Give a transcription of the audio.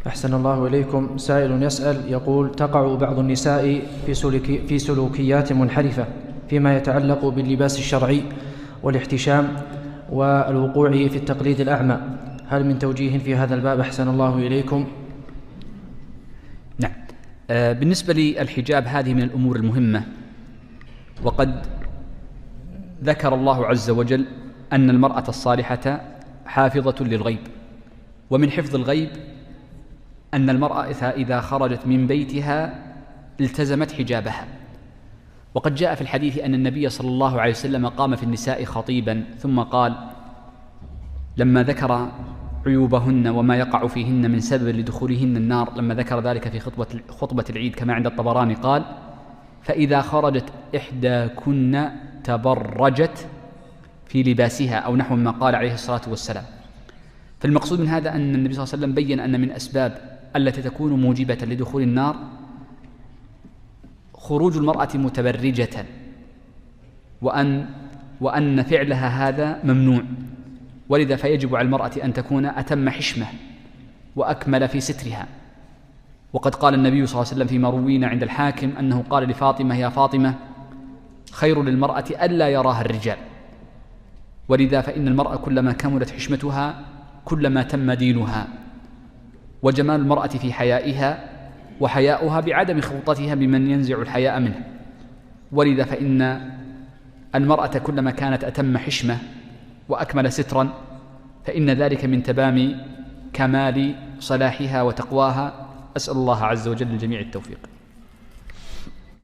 أحسن الله إليكم. سائل يسأل يقول: تقع بعض النساء في سلوكيات منحرفة فيما يتعلق باللباس الشرعي والاحتشام والوقوع في التقليد الأعمى، هل من توجيه في هذا الباب أحسن الله إليكم؟ نعم. بالنسبة للحجاب هذه من الأمور المهمة، وقد ذكر الله عز وجل أن المرأة الصالحة حافظة للغيب، ومن حفظ الغيب أن المرأة إذا خرجت من بيتها التزمت حجابها. وقد جاء في الحديث أن النبي صلى الله عليه وسلم قام في النساء خطيبا ثم قال لما ذكر عيوبهن وما يقع فيهن من سبب لدخولهن النار، لما ذكر ذلك في خطبة العيد كما عند الطبراني، قال: فإذا خرجت إحداكن تبرجت في لباسها، أو نحو ما قال عليه الصلاة والسلام. فالمقصود من هذا أن النبي صلى الله عليه وسلم بيّن أن من أسباب التي تكون موجبة لدخول النار خروج المرأة متبرجة، وأن فعلها هذا ممنوع، ولذا فيجب على المرأة أن تكون أتم حشمة وأكمل في سترها. وقد قال النبي صلى الله عليه وسلم فيما روينا عند الحاكم أنه قال لفاطمة: يا فاطمة، خير للمرأة ألا يراها الرجال. ولذا فإن المرأة كلما كملت حشمتها كلما تم دينها، وجمال المرأة في حيائها، وحياؤها بعدم خلطتها بمن ينزع الحياء منه. ولذا فإن المرأة كلما كانت أتم حشمة وأكمل سترا فإن ذلك من تمام كمال صلاحها وتقواها. أسأل الله عز وجل للجميع التوفيق.